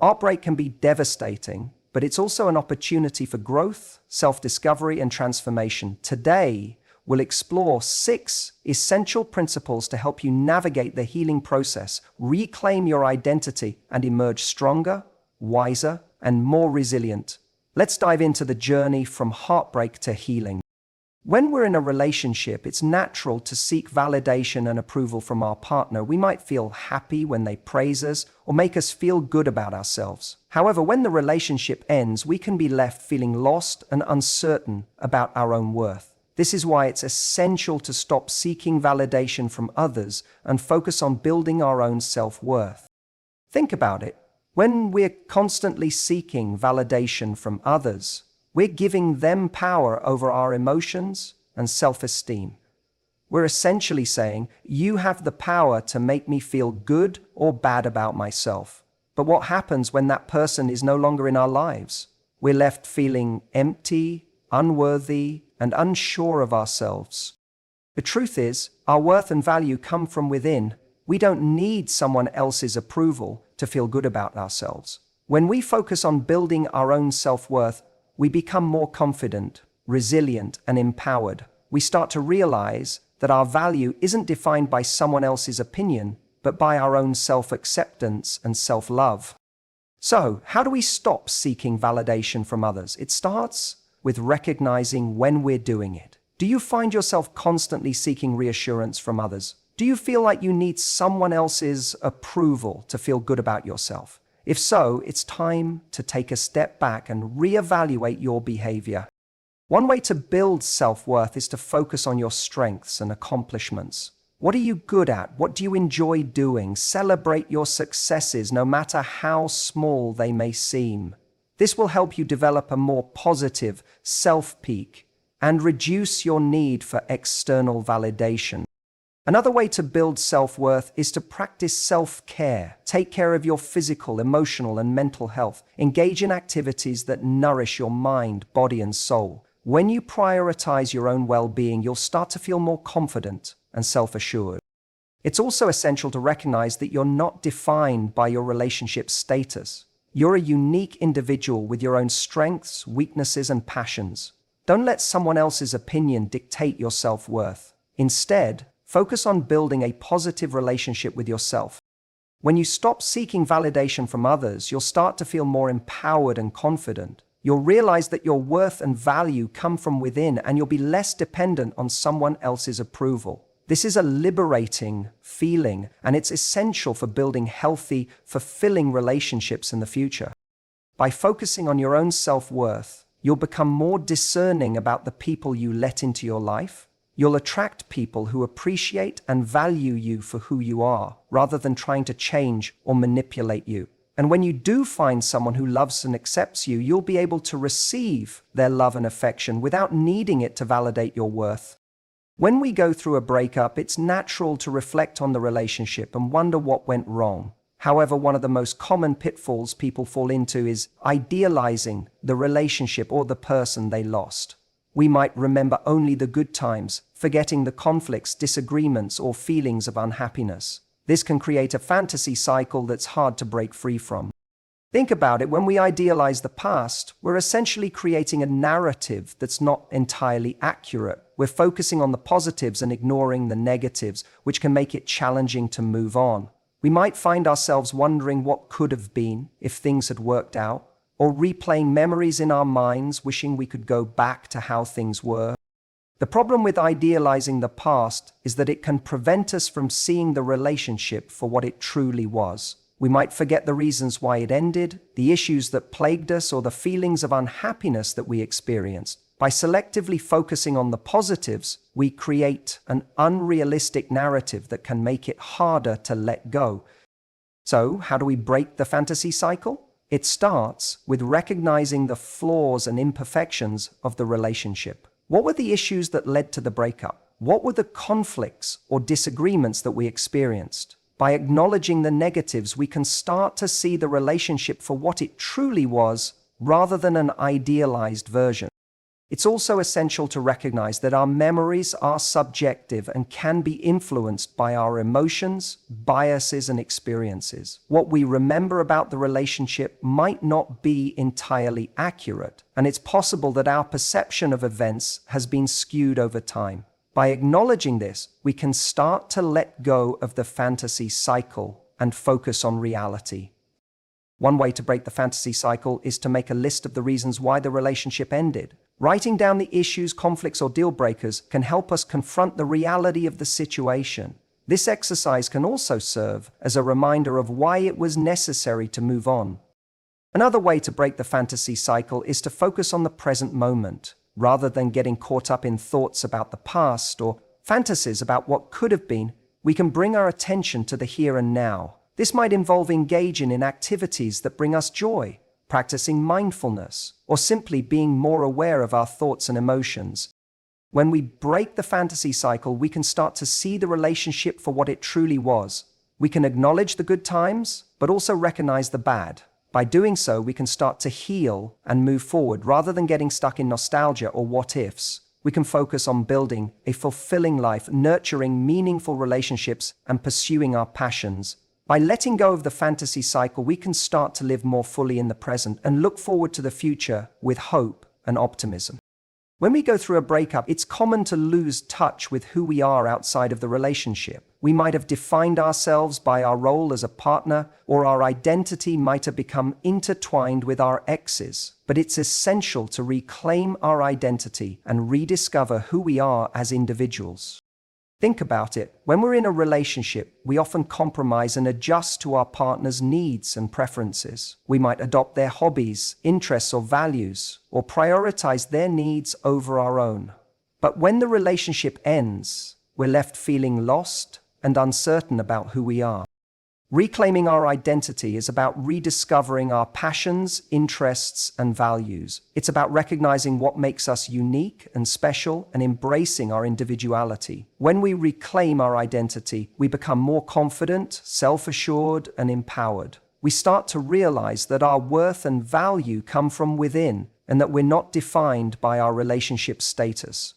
Heartbreak can be devastating, but it's also an opportunity for growth, self-discovery, and transformation. Today, we'll explore 6 essential principles to help you navigate the healing process, reclaim your identity, and emerge stronger, wiser, and more resilient. Let's dive into the journey from heartbreak to healing. When we're in a relationship, it's natural to seek validation and approval from our partner. We might feel happy when they praise us or make us feel good about ourselves. However, when the relationship ends, we can be left feeling lost and uncertain about our own worth. This is why it's essential to stop seeking validation from others and focus on building our own self-worth. Think about it. When we're constantly seeking validation from others, we're giving them power over our emotions and self-esteem. We're essentially saying, you have the power to make me feel good or bad about myself. But what happens when that person is no longer in our lives? We're left feeling empty, unworthy, and unsure of ourselves. The truth is, our worth and value come from within. We don't need someone else's approval to feel good about ourselves. When we focus on building our own self-worth, we become more confident, resilient, and empowered. We start to realize that our value isn't defined by someone else's opinion, but by our own self-acceptance and self-love. So, how do we stop seeking validation from others? It starts with recognizing when we're doing it. Do you find yourself constantly seeking reassurance from others? Do you feel like you need someone else's approval to feel good about yourself? If so, it's time to take a step back and reevaluate your behavior. One way to build self-worth is to focus on your strengths and accomplishments. What are you good at? What do you enjoy doing? Celebrate your successes, no matter how small they may seem. This will help you develop a more positive self-peak and reduce your need for external validation. Another way to build self-worth is to practice self-care. Take care of your physical, emotional, and mental health. Engage in activities that nourish your mind, body, and soul. When you prioritize your own well-being, you'll start to feel more confident and self-assured. It's also essential to recognize that you're not defined by your relationship status. You're a unique individual with your own strengths, weaknesses, and passions. Don't let someone else's opinion dictate your self-worth. Instead, focus on building a positive relationship with yourself. When you stop seeking validation from others, you'll start to feel more empowered and confident. You'll realize that your worth and value come from within, and you'll be less dependent on someone else's approval. This is a liberating feeling, and it's essential for building healthy, fulfilling relationships in the future. By focusing on your own self-worth, you'll become more discerning about the people you let into your life. You'll attract people who appreciate and value you for who you are, rather than trying to change or manipulate you. And when you do find someone who loves and accepts you, you'll be able to receive their love and affection without needing it to validate your worth. When we go through a breakup, it's natural to reflect on the relationship and wonder what went wrong. However, one of the most common pitfalls people fall into is idealizing the relationship or the person they lost. We might remember only the good times, forgetting the conflicts, disagreements, or feelings of unhappiness. This can create a fantasy cycle that's hard to break free from. Think about it, when we idealize the past, we're essentially creating a narrative that's not entirely accurate. We're focusing on the positives and ignoring the negatives, which can make it challenging to move on. We might find ourselves wondering what could have been if things had worked out, or replaying memories in our minds, wishing we could go back to how things were. The problem with idealizing the past is that it can prevent us from seeing the relationship for what it truly was. We might forget the reasons why it ended, the issues that plagued us, or the feelings of unhappiness that we experienced. By selectively focusing on the positives, we create an unrealistic narrative that can make it harder to let go. So, how do we break the fantasy cycle? It starts with recognizing the flaws and imperfections of the relationship. What were the issues that led to the breakup? What were the conflicts or disagreements that we experienced? By acknowledging the negatives, we can start to see the relationship for what it truly was, rather than an idealized version. It's also essential to recognize that our memories are subjective and can be influenced by our emotions, biases, and experiences. What we remember about the relationship might not be entirely accurate, and it's possible that our perception of events has been skewed over time. By acknowledging this, we can start to let go of the fantasy cycle and focus on reality. One way to break the fantasy cycle is to make a list of the reasons why the relationship ended. Writing down the issues, conflicts, or deal breakers can help us confront the reality of the situation. This exercise can also serve as a reminder of why it was necessary to move on. Another way to break the fantasy cycle is to focus on the present moment, rather than getting caught up in thoughts about the past or fantasies about what could have been. We can bring our attention to the here and now. This might involve engaging in activities that bring us joy, practicing mindfulness, or simply being more aware of our thoughts and emotions. When we break the fantasy cycle, we can start to see the relationship for what it truly was. We can acknowledge the good times, but also recognize the bad. By doing so, we can start to heal and move forward rather than getting stuck in nostalgia or what-ifs. We can focus on building a fulfilling life, nurturing meaningful relationships, and pursuing our passions. By letting go of the fantasy cycle, we can start to live more fully in the present and look forward to the future with hope and optimism. When we go through a breakup, it's common to lose touch with who we are outside of the relationship. We might have defined ourselves by our role as a partner, or our identity might have become intertwined with our exes. But it's essential to reclaim our identity and rediscover who we are as individuals. Think about it. When we're in a relationship, we often compromise and adjust to our partner's needs and preferences. We might adopt their hobbies, interests, or values, or prioritize their needs over our own. But when the relationship ends, we're left feeling lost and uncertain about who we are. Reclaiming our identity is about rediscovering our passions, interests, and values. It's about recognizing what makes us unique and special and embracing our individuality. When we reclaim our identity, we become more confident, self-assured, and empowered. We start to realize that our worth and value come from within and that we're not defined by our relationship status.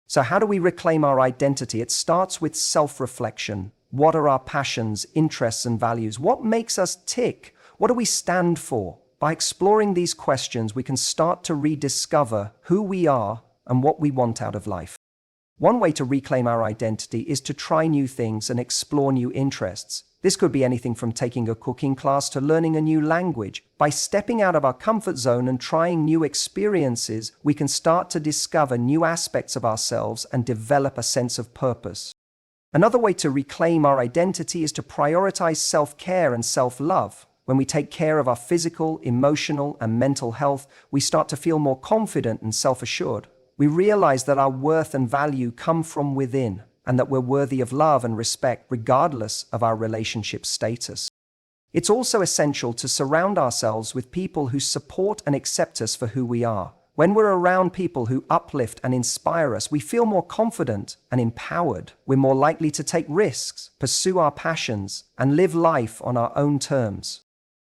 So how do we reclaim our identity? It starts with self-reflection. What are our passions, interests, and values? What makes us tick? What do we stand for? By exploring these questions, we can start to rediscover who we are and what we want out of life. One way to reclaim our identity is to try new things and explore new interests. This could be anything from taking a cooking class to learning a new language. By stepping out of our comfort zone and trying new experiences, we can start to discover new aspects of ourselves and develop a sense of purpose. Another way to reclaim our identity is to prioritize self-care and self-love. When we take care of our physical, emotional, and mental health, we start to feel more confident and self-assured. We realize that our worth and value come from within, and that we're worthy of love and respect regardless of our relationship status. It's also essential to surround ourselves with people who support and accept us for who we are. When we're around people who uplift and inspire us, we feel more confident and empowered. We're more likely to take risks, pursue our passions, and live life on our own terms.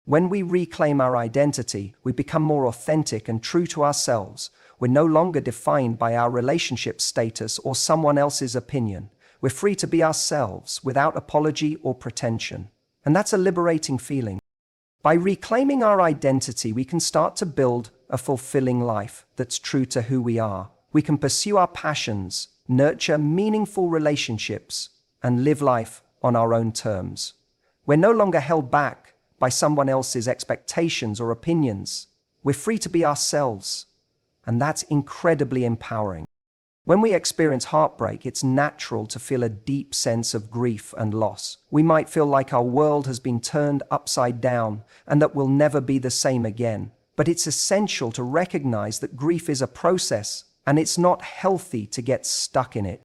When we reclaim our identity, we become more authentic and true to ourselves. We're no longer defined by our relationship status or someone else's opinion. We're free to be ourselves without apology or pretension. And that's a liberating feeling. By reclaiming our identity, we can start to build a fulfilling life that's true to who we are. We can pursue our passions, nurture meaningful relationships, and live life on our own terms. We're no longer held back by someone else's expectations or opinions. We're free to be ourselves, and that's incredibly empowering. When we experience heartbreak, it's natural to feel a deep sense of grief and loss. We might feel like our world has been turned upside down and that we'll never be the same again. But it's essential to recognize that grief is a process, and it's not healthy to get stuck in it.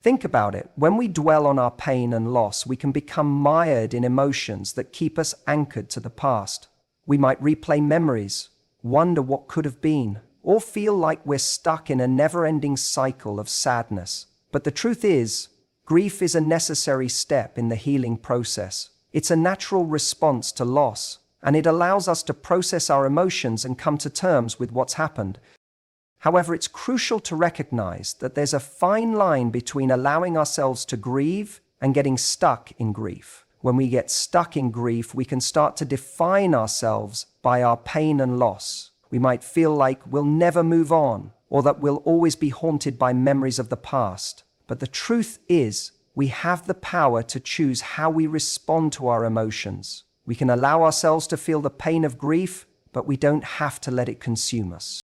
Think about it. When we dwell on our pain and loss, we can become mired in emotions that keep us anchored to the past. We might replay memories, wonder what could have been, or feel like we're stuck in a never-ending cycle of sadness. But the truth is, grief is a necessary step in the healing process. It's a natural response to loss, and it allows us to process our emotions and come to terms with what's happened. However, it's crucial to recognize that there's a fine line between allowing ourselves to grieve and getting stuck in grief. When we get stuck in grief, we can start to define ourselves by our pain and loss. We might feel like we'll never move on, or that we'll always be haunted by memories of the past. But the truth is, we have the power to choose how we respond to our emotions. We can allow ourselves to feel the pain of grief, but we don't have to let it consume us.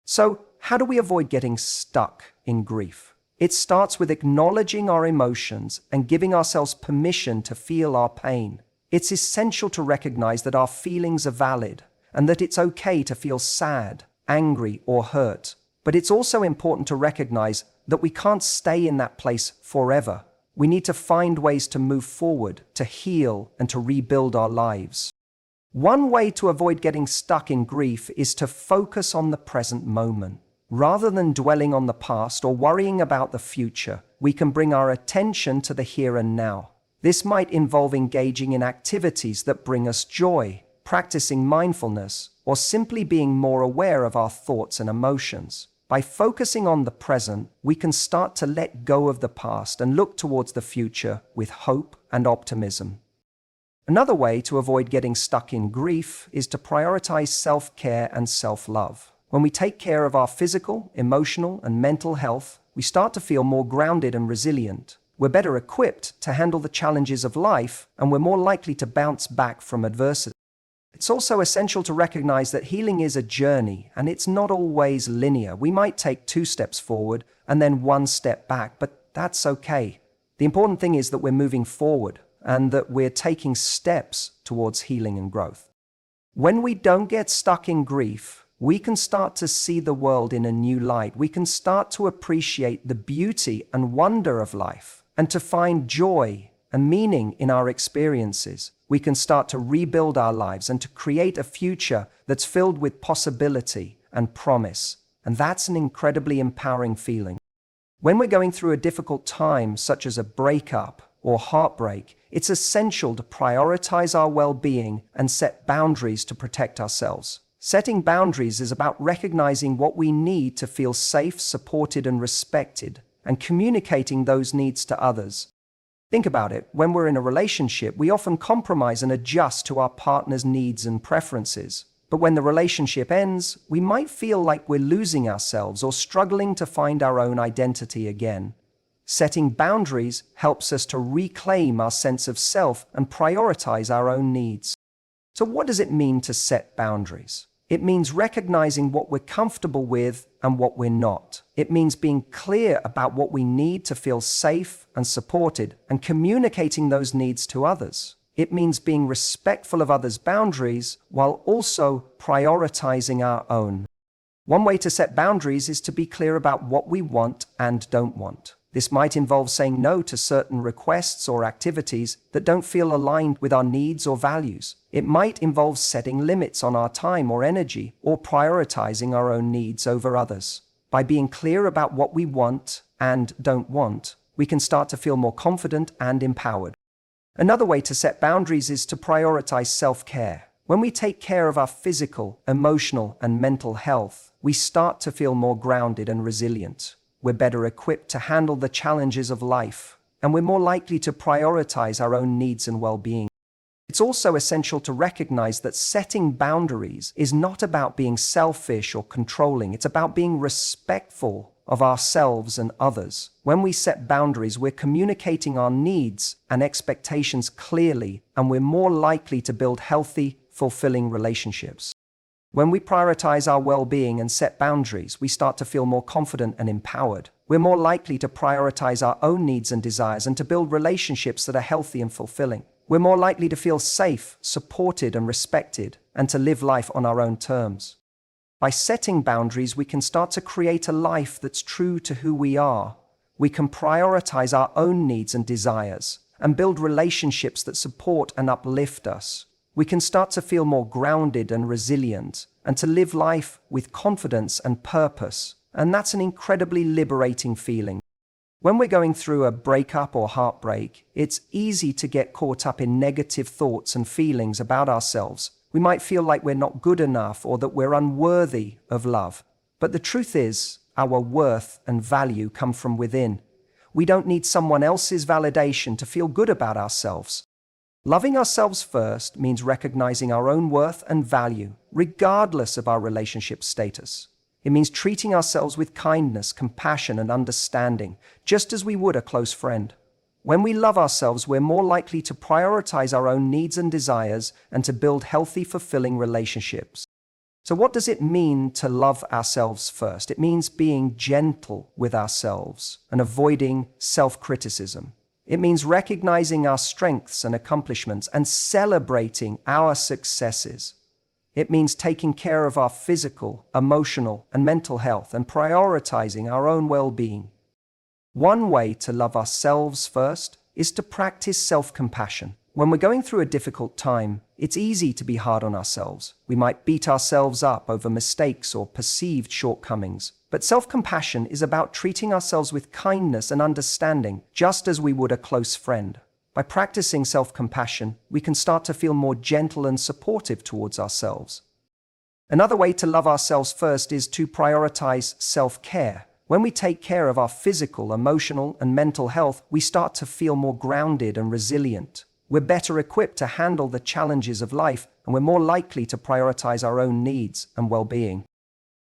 So, how do we avoid getting stuck in grief? It starts with acknowledging our emotions and giving ourselves permission to feel our pain. It's essential to recognize that our feelings are valid and that it's okay to feel sad, angry, or hurt. But it's also important to recognize that we can't stay in that place forever. We need to find ways to move forward, to heal, and to rebuild our lives. One way to avoid getting stuck in grief is to focus on the present moment. Rather than dwelling on the past or worrying about the future, we can bring our attention to the here and now. This might involve engaging in activities that bring us joy, practicing mindfulness, or simply being more aware of our thoughts and emotions. By focusing on the present, we can start to let go of the past and look towards the future with hope and optimism. Another way to avoid getting stuck in grief is to prioritize self-care and self-love. When we take care of our physical, emotional, and mental health, we start to feel more grounded and resilient. We're better equipped to handle the challenges of life, and we're more likely to bounce back from adversity. It's also essential to recognize that healing is a journey, and it's not always linear. We might take 2 steps forward and then 1 step back, but that's okay. The important thing is that we're moving forward and that we're taking steps towards healing and growth. When we don't get stuck in grief, we can start to see the world in a new light. We can start to appreciate the beauty and wonder of life and to find joy and meaning in our experiences. We can start to rebuild our lives and to create a future that's filled with possibility and promise. And that's an incredibly empowering feeling. When we're going through a difficult time, such as a breakup or heartbreak, it's essential to prioritize our well-being and set boundaries to protect ourselves. Setting boundaries is about recognizing what we need to feel safe, supported, and respected, and communicating those needs to others. Think about it. When we're in a relationship, we often compromise and adjust to our partner's needs and preferences. But when the relationship ends, we might feel like we're losing ourselves or struggling to find our own identity again. Setting boundaries helps us to reclaim our sense of self and prioritize our own needs. So what does it mean to set boundaries? It means recognizing what we're comfortable with and what we're not. It means being clear about what we need to feel safe and supported and communicating those needs to others. It means being respectful of others' boundaries while also prioritizing our own. One way to set boundaries is to be clear about what we want and don't want. This might involve saying no to certain requests or activities that don't feel aligned with our needs or values. It might involve setting limits on our time or energy, or prioritizing our own needs over others. By being clear about what we want and don't want, we can start to feel more confident and empowered. Another way to set boundaries is to prioritize self-care. When we take care of our physical, emotional, and mental health, we start to feel more grounded and resilient. We're better equipped to handle the challenges of life, and we're more likely to prioritize our own needs and well-being. It's also essential to recognize that setting boundaries is not about being selfish or controlling. It's about being respectful of ourselves and others. When we set boundaries, we're communicating our needs and expectations clearly, and we're more likely to build healthy, fulfilling relationships. When we prioritize our well-being and set boundaries, we start to feel more confident and empowered. We're more likely to prioritize our own needs and desires and to build relationships that are healthy and fulfilling. We're more likely to feel safe, supported, and respected, and to live life on our own terms. By setting boundaries, we can start to create a life that's true to who we are. We can prioritize our own needs and desires and build relationships that support and uplift us. We can start to feel more grounded and resilient and to live life with confidence and purpose. And that's an incredibly liberating feeling. When we're going through a breakup or heartbreak, it's easy to get caught up in negative thoughts and feelings about ourselves. We might feel like we're not good enough or that we're unworthy of love. But the truth is, our worth and value come from within. We don't need someone else's validation to feel good about ourselves. Loving ourselves first means recognizing our own worth and value, regardless of our relationship status. It means treating ourselves with kindness, compassion, and understanding, just as we would a close friend. When we love ourselves, we're more likely to prioritize our own needs and desires and to build healthy, fulfilling relationships. So what does it mean to love ourselves first? It means being gentle with ourselves and avoiding self-criticism. It means recognizing our strengths and accomplishments and celebrating our successes. It means taking care of our physical, emotional, and mental health and prioritizing our own well-being. One way to love ourselves first is to practice self-compassion. When we're going through a difficult time, it's easy to be hard on ourselves. We might beat ourselves up over mistakes or perceived shortcomings. But self-compassion is about treating ourselves with kindness and understanding, just as we would a close friend. By practicing self-compassion, we can start to feel more gentle and supportive towards ourselves. Another way to love ourselves first is to prioritize self-care. When we take care of our physical, emotional, and mental health, we start to feel more grounded and resilient. We're better equipped to handle the challenges of life, and we're more likely to prioritize our own needs and well-being.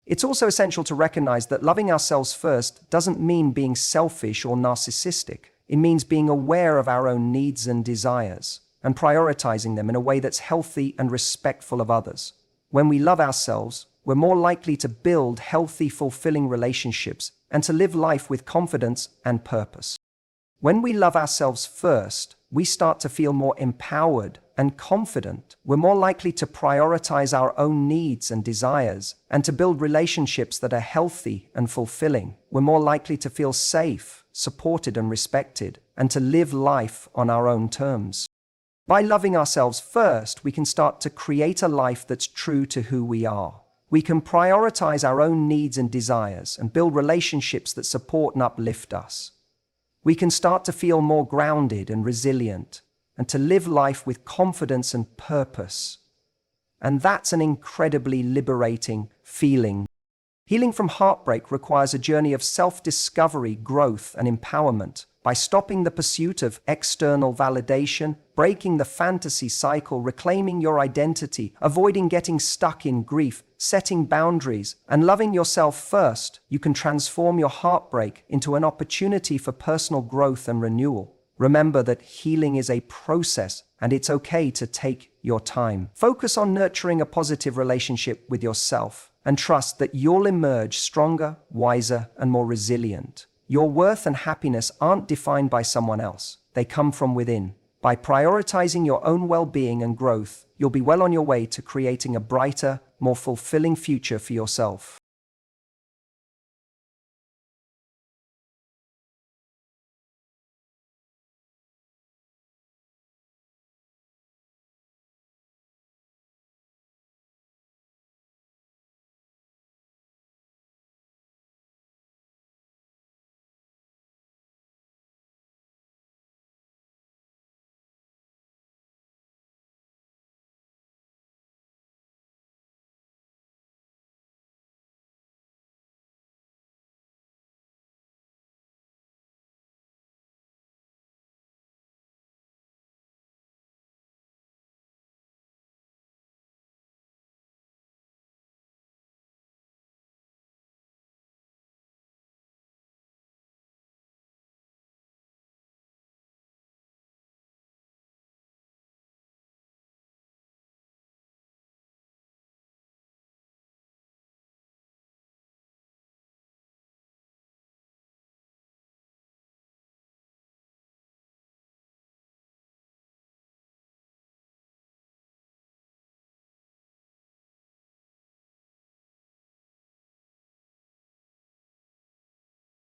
It's also essential to recognize that loving ourselves first doesn't mean being selfish or narcissistic. It means being aware of our own needs and desires, and prioritizing them in a way that's healthy and respectful of others. When we love ourselves, we're more likely to build healthy, fulfilling relationships and to live life with confidence and purpose. When we love ourselves first, we start to feel more empowered and confident. We're more likely to prioritize our own needs and desires and to build relationships that are healthy and fulfilling. We're more likely to feel safe, supported, and respected, and to live life on our own terms. By loving ourselves first, we can start to create a life that's true to who we are. We can prioritize our own needs and desires and build relationships that support and uplift us. We can start to feel more grounded and resilient and to live life with confidence and purpose. And that's an incredibly liberating feeling. Healing from heartbreak requires a journey of self-discovery, growth, and empowerment. By stopping the pursuit of external validation, breaking the fantasy cycle, reclaiming your identity, avoiding getting stuck in grief, setting boundaries, and loving yourself first, you can transform your heartbreak into an opportunity for personal growth and renewal. Remember that healing is a process, and it's okay to take your time. Focus on nurturing a positive relationship with yourself, and trust that you'll emerge stronger, wiser, and more resilient. Your worth and happiness aren't defined by someone else. They come from within. By prioritizing your own well-being and growth, you'll be well on your way to creating a brighter, more fulfilling future for yourself.